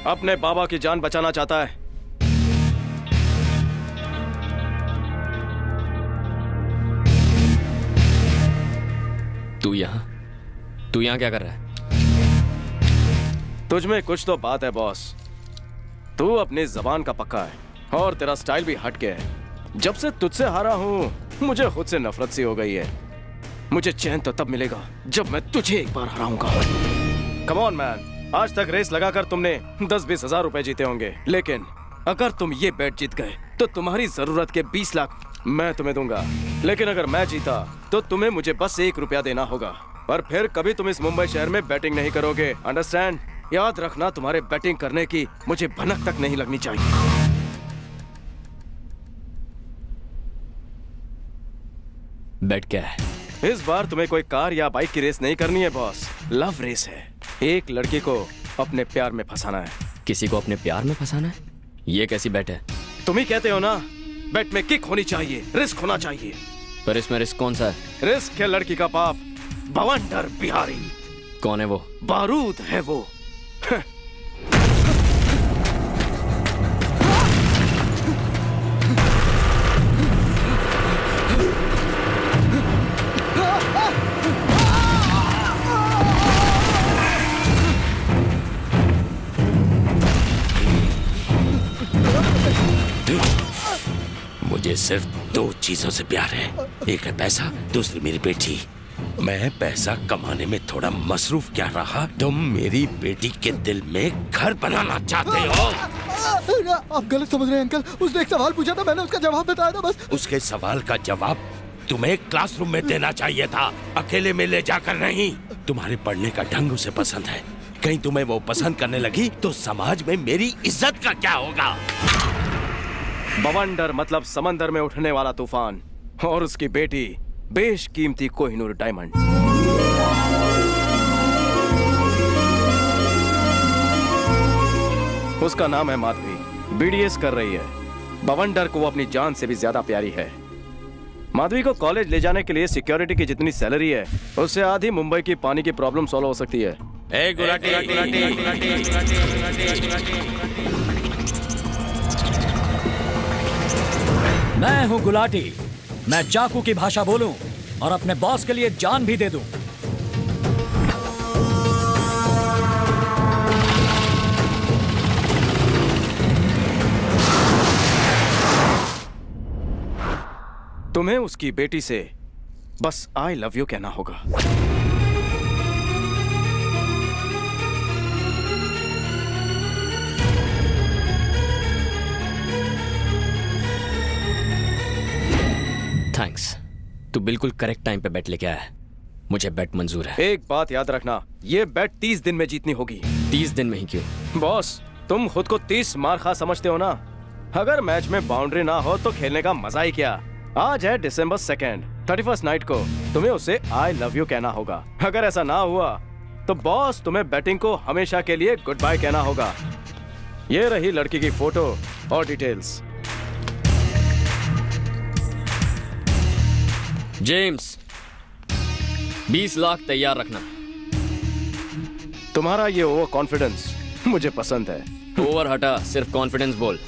अपने बाबा की जान बचाना चाहता है। तू यहाँ क्या कर रहा है? तुझमें कुछ तो बात है बॉस। तू अपनी जबान का पक्का है और तेरा स्टाइल भी हट के है। जब से तुझसे हारा हूँ मुझे खुद से नफरत सी हो गई है। मुझे चैन तो तब मिलेगा जब मैं तुझे एक बार हराऊंगा। कम ऑन मैन, आज तक रेस लगाकर तुमने 10-20 हजार रुपए जीते होंगे, लेकिन अगर तुम ये बेट जीत गए तो तुम्हारी जरूरत के 20 लाख मैं तुम्हें दूंगा। लेकिन अगर मैं जीता तो तुम्हें मुझे बस 1 रुपया देना होगा। और फिर कभी तुम इस मुंबई शहर में बैटिंग नहीं करोगे, अंडरस्टैंड? याद रखना, तुम्हारे बैटिंग करने की मुझे भनक तक नहीं लगनी चाहिए। बैट क्या है? इस बार तुम्हें कोई कार या बाइक की रेस नहीं करनी है बॉस, लव रेस है। एक लड़की को अपने प्यार में फंसाना है। किसी को अपने प्यार में फंसाना है? ये कैसी बैट है? तुम ही कहते हो ना, बैट में किक होनी चाहिए, रिस्क होना चाहिए। पर इसमें रिस्क कौन सा है? रिस्क है लड़की का बाप, बवंडर बिहारी। कौन है वो? बारूद है वो। मुझे सिर्फ 2 चीजों से प्यार है, एक है पैसा, दूसरी मेरी बेटी। मैं पैसा कमाने में थोड़ा मसरूफ क्या रहा, तुम मेरी बेटी के दिल में घर बनाना चाहते हो। आप गलत समझ रहे हैं अंकल। उसने एक सवाल पूछा था, मैंने उसका जवाब बताया था बस। उसके सवाल का जवाब तुम्हें क्लासरूम में देना चाहिए था, अकेले में ले जाकर नहीं। तुम्हारे पढ़ने का ढंग उसे पसंद है, कहीं तुम्हें वो पसंद करने लगी तो समाज में मेरी इज्जत का क्या होगा? बवंडर मतलब समंदर में उठने वाला तूफान, और उसकी बेटी बेशकीमती कोहिनूर डायमंड। उसका नाम है माधवी, बीडीएस कर रही है। बवंडर को वो अपनी जान से भी ज्यादा प्यारी है। माधवी को कॉलेज ले जाने के लिए सिक्योरिटी की जितनी सैलरी है उससे आधी मुंबई की पानी की प्रॉब्लम सॉल्व हो सकती है। मैं हूं गुलाटी। मैं चाकू की भाषा बोलूं और अपने बॉस के लिए जान भी दे दूं। तुम्हें उसकी बेटी से बस आई लव यू कहना होगा। थैंक्स, तू बिल्कुल करेक्ट टाइम पे बैट लेके आया है। मुझे बैट मंजूर है। एक बात याद रखना, ये बैट 30 दिन में जीतनी होगी। 30 दिन में ही क्यों? बॉस, तुम खुद को 30 मार खा समझते हो ना। अगर मैच में बाउंड्री ना हो तो खेलने का मजा ही क्या। आज है December 2nd, 31st नाइट को तुम्हें उसे आई लव यू कहना होगा। अगर ऐसा ना हुआ तो बॉस तुम्हें बैटिंग को हमेशा के लिए गुड बाय कहना होगा। ये रही लड़की की फोटो और डिटेल्स। जेम्स, 20 लाख तैयार रखना। तुम्हारा ये ओवर कॉन्फिडेंस मुझे पसंद है। ओवर हटा, सिर्फ कॉन्फिडेंस बोल।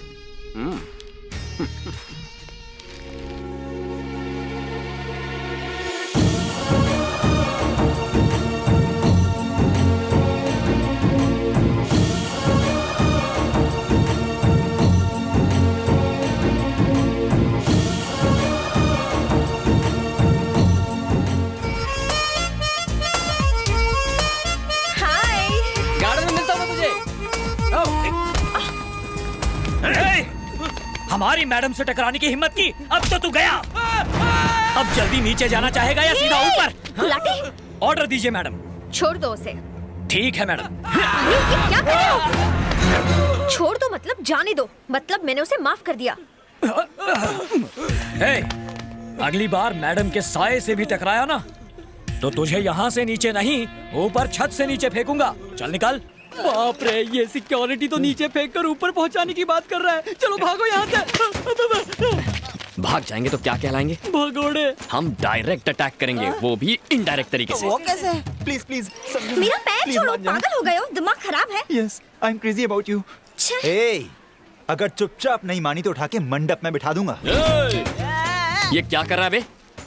हमारी मैडम से टकराने की हिम्मत की, अब तो तू गया। अब जल्दी नीचे जाना चाहेगा या सीधा ऊपर? गुलाटी, ऑर्डर दीजिए मैडम। छोड़ दो उसे। ठीक है मैडम। अरे ये क्या कर रहे हो? छोड़ दो मतलब जाने दो, मतलब मैंने उसे माफ कर दिया। हे, अगली बार मैडम के साये से भी टकराया ना तो तुझे यहाँ से नीचे नहीं, ऊपर छत से नीचे फेंकूंगा। चल निकल। बाप रे, ये सिक्योरिटी तो नीचे फेंक कर ऊपर पहुंचाने की बात कर रहा है। चलो भागो यहाँ से। भाग जाएंगे तो क्या कहलाएंगे? भगोड़े। हम डायरेक्ट अटैक करेंगे, वो भी इनडायरेक्ट तरीके से। वो कैसे? प्लीज प्लीज मेरा पैर छोड़ो, पागल हो गए हो, दिमाग खराब है। Yes I am crazy about you. छे, ए, अगर चुपचाप नहीं मानी तो उठा के मंडप में बिठा दूंगा। ये क्या कर रहा है बे?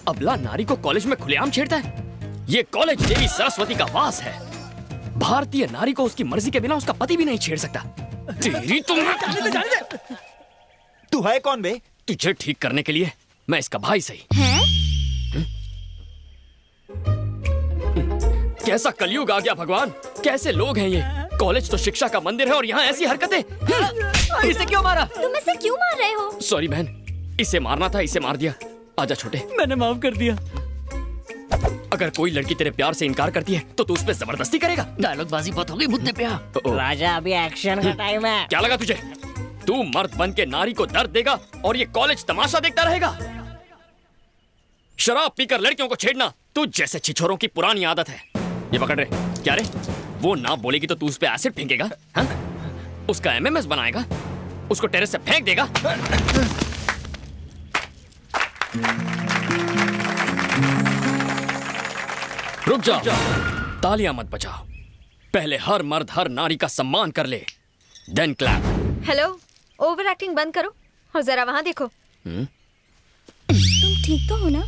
अबला नारी को कॉलेज में खुलेआम छेड़ता है। ये कॉलेज देवी सरस्वती का वास है। भारतीय नारी को उसकी मर्जी के बिना उसका पति भी नहीं छेड़ सकता। तेरी तू है कौन बे? तुझे ठीक करने के लिए मैं इसका भाई सही। हैं? कैसा कलयुग आ गया भगवान, कैसे लोग हैं ये। कॉलेज तो शिक्षा का मंदिर है और यहाँ ऐसी हरकतें। इसे क्यों मारा? तुम इसे क्यों मार रहे हो? सॉरी बहन, इसे मारना था, इसे मार दिया। आजा छोटे। मैंने माफ कर दिया। अगर कोई लड़की तेरे प्यार से इनकार करती है तो तू उस पर जबरदस्ती करेगा। डायलॉग बाजी बहुत हो गई मुद्दे पे आ। राजा अभी एक्शन का टाइम है। क्या लगा तुझे? तू मर्द बन के नारी को दर्द देगा और ये कॉलेज तमाशा देखता रहेगा? शराब पीकर लड़कियों को छेड़ना तू जैसे छिछोरों की पुरानी आदत है। ये पकड़ रहे क्या रे? वो ना बोलेगी तो तू उस पे एसिड फेंकेगा, हाँ? उसका एमएमएस बनाएगा, उसको टेरेस से फेंक देगा। रुक जाओ, तालियां मत बजाओ। पहले हर मर्द हर नारी का सम्मान कर ले, then clap. Hello, over acting बंद करो और जरा वहाँ देखो। हम्म? तुम ठीक तो हो ना?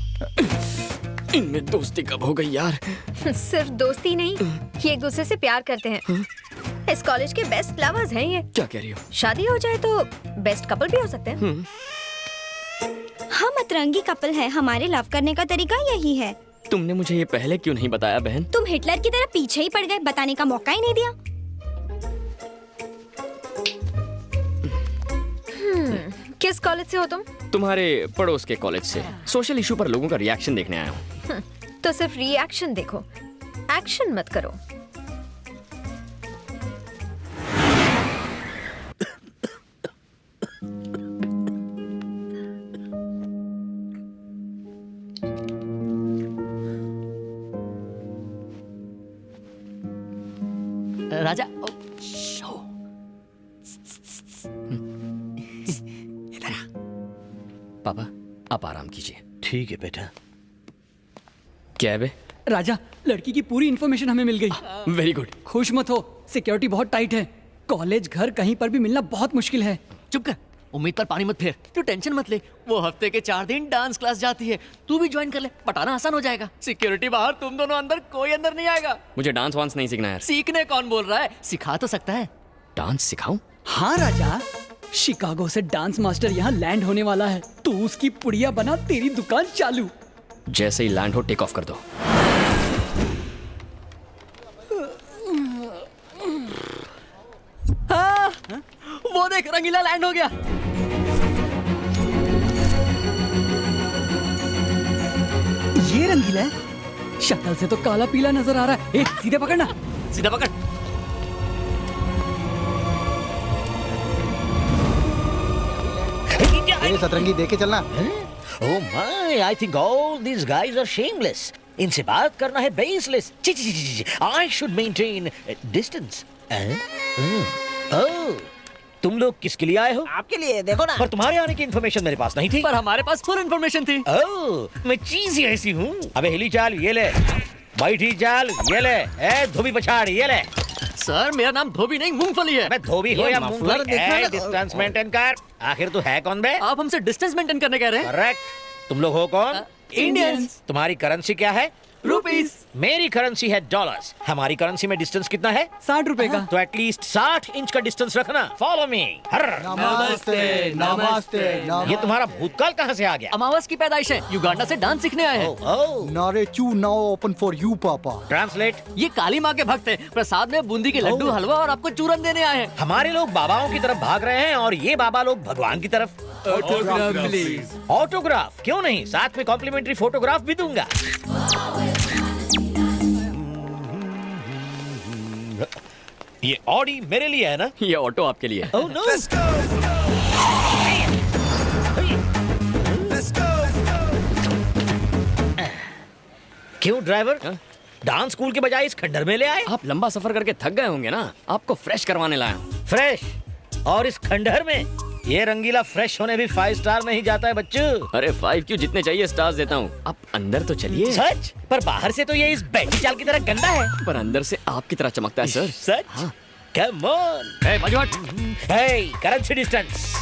इनमें दोस्ती कब हो गई यार? सिर्फ दोस्ती नहीं, ये एक दूसरे से प्यार करते हैं। इस कॉलेज के बेस्ट लवर्स हैं ये। क्या कह रही हो? शादी हो जाए तो बेस्ट कपल भी हो सकते हैं। हम अतरंगी कपल हैं, हमारे लव करने का तरीका यही है। तुमने मुझे ये पहले क्यों नहीं बताया बहन? तुम हिटलर की तरह पीछे ही पड़ गए, बताने का मौका ही नहीं दिया। किस कॉलेज से हो तुम? तुम्हारे पड़ोस के कॉलेज से। सोशल इशू पर लोगों का रिएक्शन देखने आया हूँ। तो सिर्फ रिएक्शन देखो, एक्शन मत करो। राजा पापा आप आराम कीजिए। ठीक है बेटा। क्या है बे? राजा, लड़की की पूरी इन्फॉर्मेशन हमें मिल गई। Very good. खुश मत हो, सिक्योरिटी बहुत टाइट है। कॉलेज घर कहीं पर भी मिलना बहुत मुश्किल है। चुप कर, उम्मीद पर पानी मत फेर। तू टेंशन मत ले, वो हफ्ते के 4 दिन डांस क्लास जाती है, तू भी ज्वाइन कर ले, पटाना आसान हो जाएगा। सिक्योरिटी बाहर, तुम दोनों अंदर, कोई अंदर नहीं आएगा। मुझे डांस वांस नहीं सीखना है। सीखने कौन बोल रहा है, सिखा तो सकता है। डांस सिखाऊं? हाँ राजा, शिकागो से डांस मास्टर यहाँ लैंड होने वाला है। तू उसकी पुड़िया बना, तेरी दुकान चालू। जैसे ही लैंड हो टेक ऑफ कर दो। हाँ, वो देख, रंगीला लैंड हो गया। ये रंगीला है? शक्ल से तो काला पीला नजर आ रहा है। ए, सीधे पकड़ना। सीधा पकड़। ये सतरंगी देके चलना। Oh my, I think all these guys are shameless. इनसे बात करना है baseless. I should maintain distance. Oh, तुम लोग किसके लिए आए हो? आपके लिए, देखो ना। पर तुम्हारे आने की इन्फॉर्मेशन मेरे पास नहीं थी। पर हमारे पास फुल इन्फॉर्मेशन थी। ओह, मैं चीज ही ऐसी हूँ। अबे हिली चाल, ये ले। बैठी चाल, ये ले। ए धोबी पछाड़, ये ले। सर, मेरा नाम धोबी नहीं, मूंगफली है। अबे धोबी हो ये या मफलर मूंगफली, देखना ना। डिस्टेंस मेंटेन कर। आखिर तू है कौन बे? आप हमसे डिस्टेंस मेंटेन करने कह रहे हैं? करेक्ट। तुम लोग हो कौन? इंडियंस। तुम्हारी करेंसी क्या है? रुपीस। मेरी करेंसी है डॉलर्स। हमारी करेंसी में डिस्टेंस कितना है? 60 रुपए का। तो एटलीस्ट 60 इंच का डिस्टेंस रखना। Follow me. नमस्ते नमस्ते ये तुम्हारा भूतकाल कहाँ से आ गया? अमावस की पैदाइश है, युगांडा से डांस सीखने आए हैं। नारेचू नाउ ओपन फॉर यू पापा। ट्रांसलेट। ये काली माँ के भक्त हैं, प्रसाद में बूंदी के लड्डू, हलवा और आपको चूरन देने आए हैं। हमारे लोग बाबाओं की तरफ भाग रहे हैं और ये बाबा लोग भगवान की तरफ। ऑटोग्राफ क्यों नहीं, साथ में कॉम्प्लीमेंट्री फोटोग्राफ भी दूंगा। ये ऑडी मेरे लिए है ना? ये ऑटो आपके लिए। Oh no! क्यों ड्राइवर, डांस स्कूल के बजाय इस खंडर में ले आए? आप लंबा सफर करके थक गए होंगे ना, आपको फ्रेश करवाने लाया हूं। फ्रेश और इस खंडहर में? ये रंगीला फ्रेश होने भी 5 स्टार में ही जाता है बच्चू। अरे 5 क्यों, जितने चाहिए स्टार्स देता हूँ। आप अंदर तो चलिए। सच? पर बाहर से तो ये इस बैठी चाल की तरह गंदा है। पर अंदर से आपकी तरह चमकता है सर। सच? हाँ। Come on. हे बाजूहट। Hey, currency distance.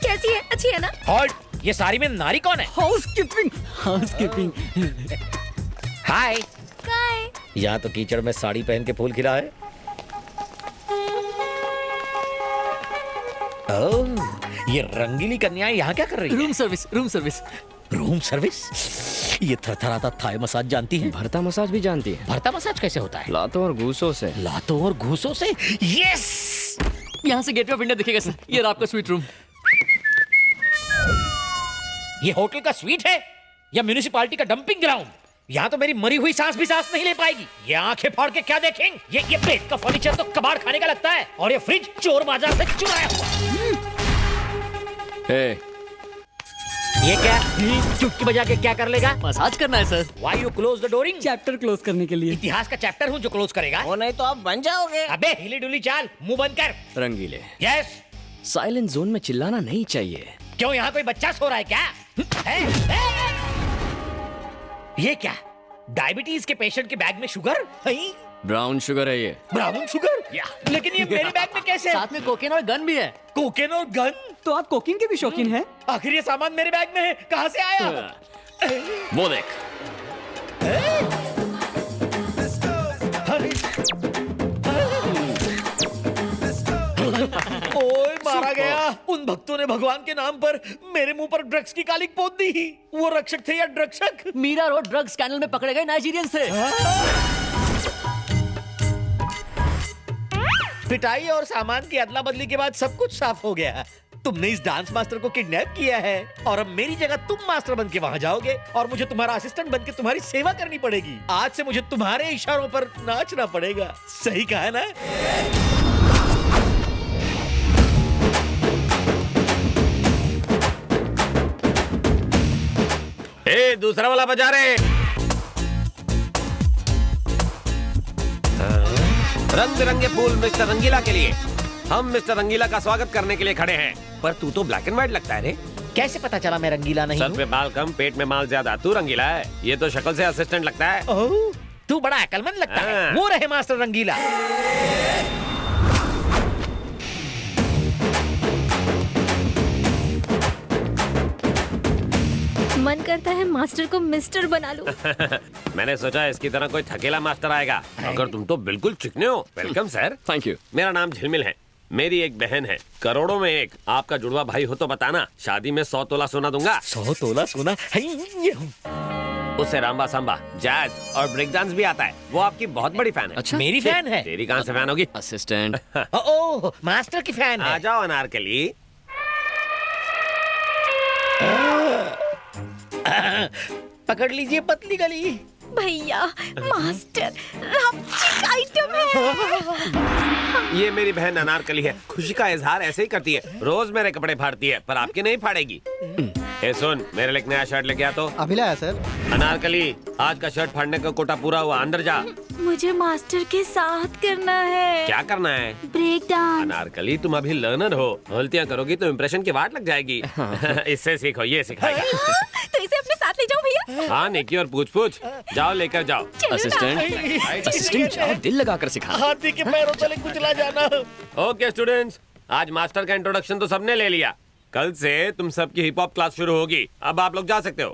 कैसी है? अच्छी है ना? हॉल्ट, ये सारी में नारी कौन है? हाउसकीपिंग। हाय। काय? यहाँ तो कीचड़ में साड़ी पहन के फूल खिला है। ओह, ये रंगीली कन्याएं यहाँ क्या कर रही है? Room service, room service. Room service? ये थरथराता थाई मसाज जानती है? भरता मसाज भी जानती है। भरता मसाज कैसे होता है? लातों और घूसों से। लातों और घूसों से? यस! यहाँ से गेटवे ऑफ इंडिया दिखेगा सर। ये रहा आपका स्वीट रूम। ये होटल का स्वीट है या म्यूनिसिपालिटी का डंपिंग ग्राउंड? यहाँ तो मेरी मरी हुई सांस भी सांस नहीं ले पाएगी। ये आंखें फाड़ के क्या देखेंगे? ये बेड का फर्नीचर तो कबाड़ खाने का लगता है, और ये फ्रिज चोर बाजार से चुराया हुआ। हे, ये क्या? चुटकी बजा के क्या कर लेगा? मसाज करना है sir. Why you close the dooring? Chapter close करने के लिए। इतिहास का चैप्टर हूँ जो क्लोज करेगा। वो नहीं तो आप बन जाओगे। अबे हिली डुली चाल, मुंह बंद कर। रंगीले, यस। साइलेंट जोन में चिल्लाना नहीं चाहिए। क्यों, यहाँ कोई बच्चा सो रहा है क्या? ये क्या? डायबिटीज के पेशेंट के बैग में शुगर? ब्राउन शुगर है ये। Brown sugar? लेकिन ये मेरे बैग में कैसे? साथ में कोकेन और गन भी है। कोकेन और गन? तो आप कोकेन के भी शौकीन हैं? आखिर ये सामान मेरे बैग में है, कहाँ से आया? वो देख। ओए मारा गया। उन भक्तों ने भगवान के नाम पर मेरे मुंह पर ड्रग्स की कालिक पोत दी। वो रक्षक थे या ड्रग्सक? मीरा रोड ड्रग स्कैंडल में पकड़े गए नाइजीरियंस थे। पिटाई और सामान की अदला बदली के बाद सब कुछ साफ हो गया। तुमने इस डांस मास्टर को किडनैप किया है और अब मेरी जगह तुम मास्टर बन के वहां जाओगे और मुझे तुम्हारा असिस्टेंट बन के तुम्हारी सेवा करनी पड़ेगी। आज से मुझे तुम्हारे इशारों पर नाचना पड़ेगा। सही कहा ना? ए, दूसरा वाला बजा रहे। रंग बिरंगे फूल मिस्टर रंगीला के लिए। हम मिस्टर रंगीला का स्वागत करने के लिए खड़े हैं। पर तू तो ब्लैक एंड व्हाइट लगता है रे। कैसे पता चला मैं रंगीला नहीं सर हूँ? पे बाल कम, पेट में माल ज्यादा। तू रंगीला है। ये तो शक्ल से असिस्टेंट लगता है। ओह, तू बड़ा अकलमंद लगता है। हाँ। वो रहे मास्टर रंगीला। मन करता है मास्टर को मिस्टर बना लूं। मैंने सोचा इसकी तरह कोई थकेला मास्टर आएगा, मगर तुम तो बिल्कुल चिकने हो। Welcome sir. Thank you. मेरा नाम झिलमिल है। मेरी एक बहन है, करोड़ों में एक। आपका जुड़वा भाई हो तो बताना, शादी में 100 तोला सोना दूंगा। 100 तोला सोना? उससे रामबा सांबा, जैज और ब्रेक डांस भी आता है। वो आपकी बहुत बड़ी फैन है। अच्छा, मेरी फैन है? तेरी कहाँ से फैन होगी? असिस्टेंट। ओह, मास्टर की फैन आ है। जाओ अनारकली। पकड़ लीजिए पतली गली। भैया, मास्टर चिक आइटम है। ये मेरी बहन अनारकली है। खुशी का इजहार ऐसे ही करती है। रोज मेरे कपड़े फाड़ती है, पर आपके नहीं फाड़ेगी। ए सुन, मेरे लिए एक नया शर्ट लेके आ तो। अभी लाया सर। अनारकली, आज का शर्ट फाड़ने का कोटा पूरा हुआ। अंदर जा। मुझे मास्टर के साथ करना है। क्या करना है? Break dance. अनारकली, तुम अभी लर्नर हो। गलतियां करोगी तो इम्प्रेशन की वाट लग जाएगी। इससे सीखो, ये सिखाएगा। तो इसे अपने साथ ले जाओ भैया। हाँ, नेकी और पूछ पूछ। जाओ, लेकर जाओ। असिस्टेंट, असिस्टेंट जाओ, दिल लगाकर सिखा। हाथी के पैरों तले कुचला जाना। ओके स्टूडेंट्स, आज मास्टर का इंट्रोडक्शन तो सबने ले लिया। कल से तुम सबकी हिप हॉप क्लास शुरू होगी। अब आप लोग जा सकते हो।